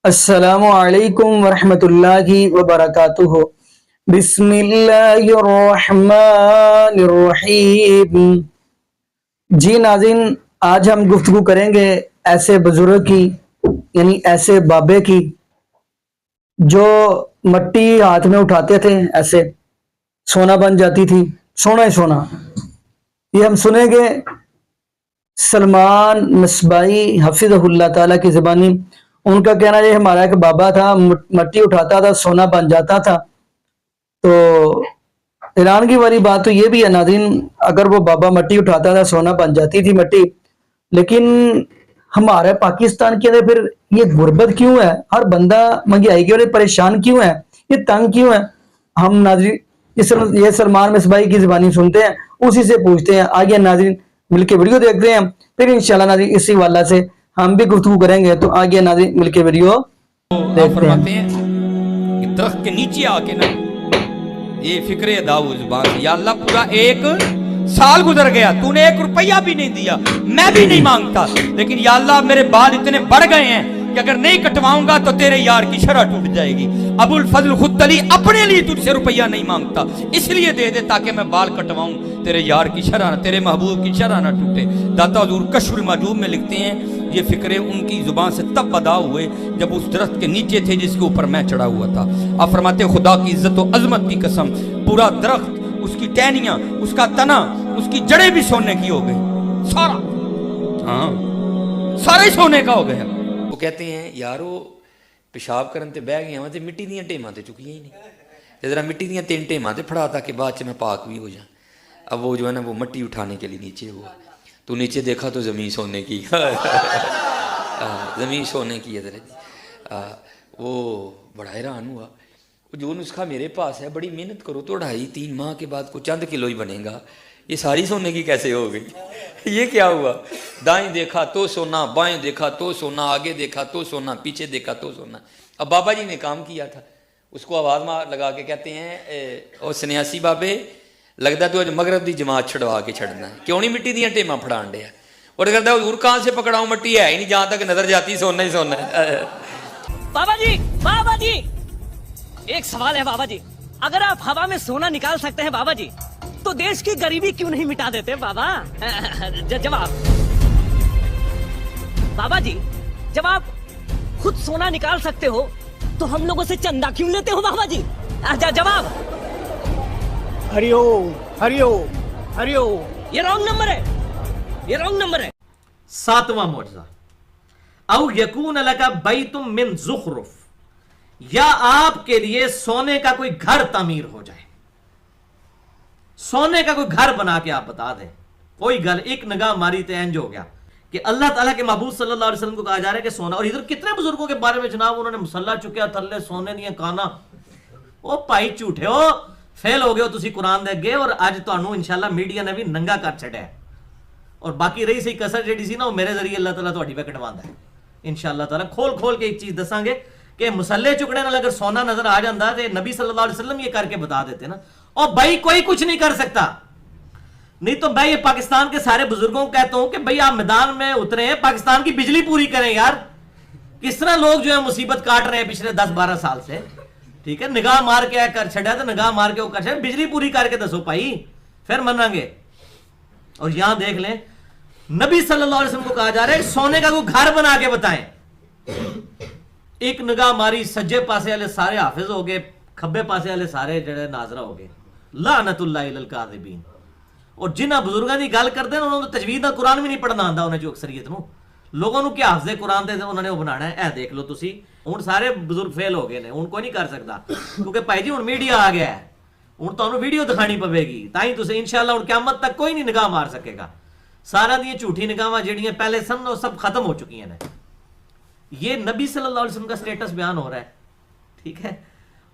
السلام علیکم ورحمۃ اللہ وبرکاتہ۔ بسم اللہ الرحمن الرحیم۔ جی ناظرین، آج ہم گفتگو کریں گے ایسے بزرگ کی، یعنی ایسے بابے کی جو مٹی ہاتھ میں اٹھاتے تھے ایسے سونا بن جاتی تھی، سونا ہی سونا۔ یہ ہم سنیں گے سلمان مصباحی حفظہ اللہ تعالیٰ کی زبانی۔ ان کا کہنا یہ ہمارا ایک بابا تھا، مٹی اٹھاتا تھا سونا بن جاتا تھا۔ تو حیران کی والی بات تو یہ بھی ہے ناظرین، اگر وہ بابا مٹی اٹھاتا تھا سونا بن جاتی تھی مٹی، لیکن ہمارے پاکستان کے اندر پھر یہ غربت کیوں ہے؟ ہر بندہ مہنگائی کی وجہ سے پریشان کیوں ہے؟ یہ تنگ کیوں ہے؟ ہم ناظرین یہ سلمان مصباحی کی زبانی سنتے ہیں، اسی سے پوچھتے ہیں۔ آگے ناظرین مل کے ویڈیو دیکھتے ہیں، پھر انشاءاللہ ناظرین اسی والا سے ہم بھی گفتگو کریں گے۔ تو آگے ناظرین مل کے ویڈیو فرماتے ہیں کہ درخت کے نیچے آ کے نا یہ فکر ادا ہو زبان سے، یا اللہ پورا 1 سال گزر گیا، تو نے 1 روپیہ بھی نہیں دیا، میں بھی نہیں مانگتا، لیکن یا اللہ میرے بال اتنے بڑھ گئے ہیں کہ اگر نہیں کٹواؤں گا تو تیرے یار کی شرح ٹوٹ جائے گی۔ ابو الفضل خدلی اپنے لیے تجھ سے روپیہ نہیں مانگتا، اس لیے دے دے تاکہ میں بال کٹواؤں، تیرے یار کی شرح نہ، تیرے محبوب کی شرح نہ ٹوٹے۔ داتا حضور کشف المحجوب میں لکھتے ہیں یہ فکرے ان کی زبان سے تب ادا ہوئے جب اس درخت کے نیچے تھے جس کے اوپر میں چڑھا ہوا تھا۔ آپ فرماتے خدا کی عزت و عظمت کی قسم، پورا درخت، اس کی ٹہنیاں، اس کا تنا، اس کی جڑیں بھی سونے کی ہو گئی، سارا، ہاں سارا ہی سونے کا ہو گیا۔ وہ کہتے ہیں یارو پیشاب کرن تے بہ گیا تے مٹی دیاں ٹیماں تے چکیاں ہی نہیں، ذرا مٹی دیاں 3 ٹیماں تے پھڑا تاکہ بعد چ میں پاک بھی ہو جاؤں۔ اب وہ جو ہے نا وہ مٹی اٹھانے کے لیے نیچے ہوا، تو نیچے دیکھا تو زمین سونے کی، زمین سونے کی ہے۔ وہ بڑا حیران ہوا، جو نسخہ میرے پاس ہے بڑی محنت کرو تو 2.5-3 ماہ کے بعد کو چند کلو ہی بنے گا، یہ ساری سونے کی کیسے ہو گئی؟ یہ کیا ہوا؟ دائیں دیکھا تو سونا، بائیں دیکھا تو سونا، آگے دیکھا تو سونا، پیچھے دیکھا تو سونا۔ اب بابا جی نے کام کیا تھا، اس کو آواز لگا کے کہتے ہیں او سنیاسی بابے، لگتا تو اج مغرب دی جماعت چھڑوا کے چھڑنا ہے، کیوں نہیں مٹی دیاں ٹیماں پھڑان ڈیا؟ اور کہتا ہے حضور کہاں سے پکڑاؤں، مٹی ہے ہی نہیں، جہاں تک نظر جاتی سونا ہی سونا ہے۔ بابا جی ایک سوال ہے بابا جی، اگر آپ ہوا میں سونا نکال سکتے ہیں بابا جی تو دیش کی غریبی کیوں نہیں مٹا دیتے بابا؟ جواب بابا جی، جب آپ خود سونا نکال سکتے ہو تو ہم لوگوں سے چندہ کیوں لیتے ہو بابا جی؟ جواب ہریو ہریو ہریو۔ یہ رانگ نمبر ہے، یہ رانگ نمبر ہے۔ 7واں معجزہ، او یکون لک بیت من زخرف، یا آپ کے لیے سونے کا کوئی گھر تعمیر ہو جائے، سونے کا کوئی گھر بنا کے آپ بتا دیں، کوئی گھر۔ ایک نگاہ ماری تے انج ہو گیا کہ اللہ تعالیٰ کے محبوب صلی اللہ علیہ وسلم کو کہا جا رہا ہے کہ سونا، اور ادھر کتنے بزرگوں کے بارے میں جناب انہوں نے مسلح چکیا تھلے سونے دیاں کانا۔ او پائی جھوٹے ہو، فیل ہو گئے ہو تسی قرآن دے گئے، اور اج تانوں انشاءاللہ میڈیا نے بھی ننگا کر چھڑیا ہے، اور باقی رہی سی کسر جیڑی سی نا وہ میرے ذریعے اللہ تعالیٰ تہاڈی پہ کٹواندا ہے انشاءاللہ تعالیٰ۔ کھول کے ایک چیز دساں گے کہ مسلح چکنے نال اگر سونا نظر آ جاندہ تے نبی صلی اللہ علیہ وسلم یہ کر کے بتا دیتے نا، اور بھائی کوئی کچھ نہیں کر سکتا۔ نہیں تو میں یہ پاکستان کے سارے بزرگوں کو کہتا ہوں کہ بھائی آپ میدان میں اترے ہیں، پاکستان کی بجلی پوری کریں یار۔ کس طرح لوگ جو ہے مصیبت کاٹ رہے ہیں پچھلے 10-12 سال سے، ٹھیک ہے، نگاہ مار کے کر چھڑیا تو نگاہ مار کے وہ کر چھڑیا، بجلی پوری کر کے دسو بھائی، پھر منیں گے۔ اور یہاں دیکھ لیں نبی صلی اللہ علیہ وسلم کو کہا جا رہا ہے سونے کا کوئی گھر بنا کے بتائیں۔ ایک نگاہ ماری، سجے پاسے والے سارے حافظ ہو گئے، کھبے پاسے والے سارے جڑے ناظرہ ہو گئے، لعنت اللہ علی الکاذبین۔ اور جنہ بزرگاں دی گل کردے ہیں انہوں نے تجوید دا قرآن بھی نہیں پڑھنا آندا، انہیں جو اکثریت نو لوگوں نو کیا حافظ قرآن دے انہوں نے وہ بنانا ہے۔ اے دیکھ لو تسی ہن سارے بزرگ فیل ہو گئے نے، ہن کوئی نہیں کر سکتا، کیونکہ بھائی جی ہن میڈیا آ گیا ہے، ہن تانوں ویڈیو دکھانی پوے گی، تائیں تسی انشاءاللہ ہن قیامت تک کوئی نہیں نگاہ مار سکے گا۔ سارا دیاں جھوٹی نگاہاں جڑیاں پہلے سن وہ سب ختم ہو چکی ہیں۔ یہ نبی صلی اللہ علیہ وسلم کا سٹیٹس بیان ہو رہا ہے، ٹھیک ہے،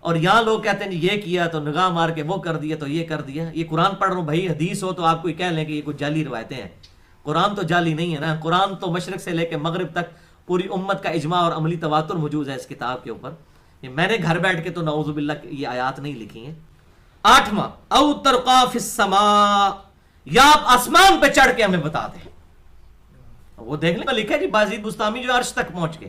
اور یہاں لوگ کہتے ہیں یہ کیا تو نگاہ مار کے وہ کر دیا تو یہ کر دیا۔ یہ قرآن پڑھ رہا ہوں بھائی، حدیث ہو تو آپ کوئی کہہ لیں کہ یہ کچھ جعلی روایتیں ہیں، قرآن تو جعلی نہیں ہے نا۔ قرآن تو مشرق سے لے کے مغرب تک پوری امت کا اجماع اور عملی تواتر موجود ہے اس کتاب کے اوپر۔ یہ میں نے گھر بیٹھ کے تو نعوذ باللہ یہ آیات نہیں لکھی ہیں۔ 8واں، او ترقا فی السماء، یا آپ آسمان پہ چڑھ کے ہمیں بتا دیں۔ وہ دیکھ لیں لکھا ہے جی بازید بستامی جو عرش تک پہنچ کے،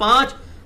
5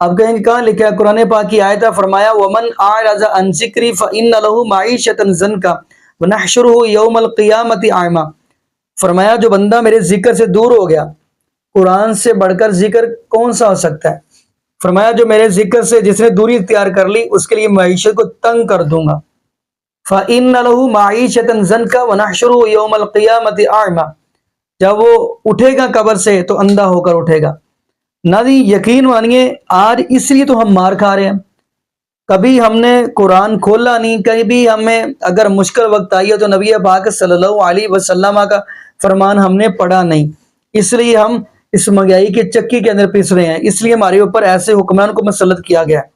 اب کہیں گے کہاں لکھا ہے؟ قرآن پاک کی آیت ہے، فرمایا وَمَنْ أَعْرَضَ عَنْ ذِكْرِي فَإِنَّ لَهُ مَعِيشَةً ضَنْكًا وَنَحْشُرُهُ يَوْمَ الْقِيَامَةِ أَعْمَى۔ فرمایا جو بندہ میرے ذکر سے دور ہو گیا، قرآن سے بڑھ کر ذکر کون سا ہو سکتا ہے؟ فرمایا جو میرے ذکر سے جس نے دوری اختیار کر لی اس کے لیے معیشت کو تنگ کر دوں گا۔ فَإِنَّ لَهُ مَعِيشَةً ضَنْكًا وَنَحْشُرُهُ يَوْمَ الْقِيَامَةِ أَعْمَى۔ جب وہ اٹھے گا قبر سے تو اندھا ہو کر اٹھے گا۔ نادی یقین مانیے آج اس لیے تو ہم مار کھا رہے ہیں، کبھی ہم نے قرآن کھولا نہیں، کبھی ہمیں اگر مشکل وقت آئی ہے تو نبی پاک صلی اللہ علیہ وسلم کا فرمان ہم نے پڑھا نہیں، اس لیے ہم اس مہنگائی کے چکی کے اندر پس رہے ہیں، اس لیے ہمارے اوپر ایسے حکمران کو مسلط کیا گیا ہے۔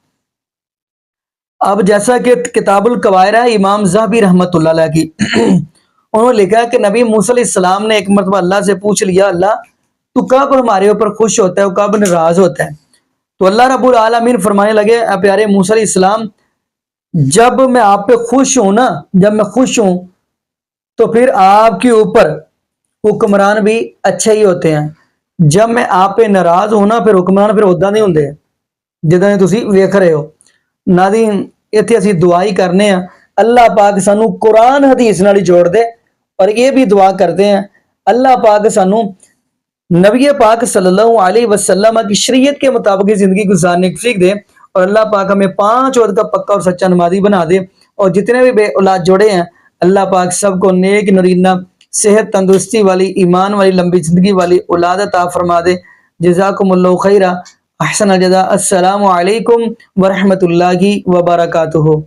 اب جیسا کہ کتاب القبائر ہے امام ذہبی رحمۃ اللہ علیہ کی، انہوں نے لکھا کہ نبی موسیٰ علیہ السلام نے ایک مرتبہ اللہ سے پوچھ لیا، اللہ تو کب ہمارے اوپر خوش ہوتا ہے اور کب ناراض ہوتا ہے؟ تو اللہ رب العالمین فرمانے لگے، اے پیارے موسیٰ علیہ السلام، جب میں آپ پہ خوش ہوں نا، جب میں خوش ہوں تو پھر آپ کے اوپر حکمران بھی اچھے ہی ہوتے ہیں، جب میں آپ پہ ناراض ہوں نا پھر حکمران پھر عہدہ نہیں ہوندے جداں تسی ویکھ رہے ہو۔ ناظرین ایتھے اسی دعا ہی کرنے ہیں، اللہ پاک سانو قرآن حدیث نال ہی جوڑ دے، اور یہ بھی دعا کرتے ہیں اللہ پاک سانو نبی پاک صلی اللہ علیہ وسلم کی شریعت کے مطابق زندگی گزارنے کی توفیق دے، اور اللہ پاک ہمیں 5 وقت کا پکا اور سچا نمازی بنا دے، اور جتنے بھی بے اولاد جوڑے ہیں اللہ پاک سب کو نیک نرینہ صحت تندرستی والی ایمان والی لمبی زندگی والی اولاد عطا فرما دے۔ جزاکم اللہ خیرہ، احسن الجزاء، السلام علیکم ورحمۃ اللہ وبرکاتہ۔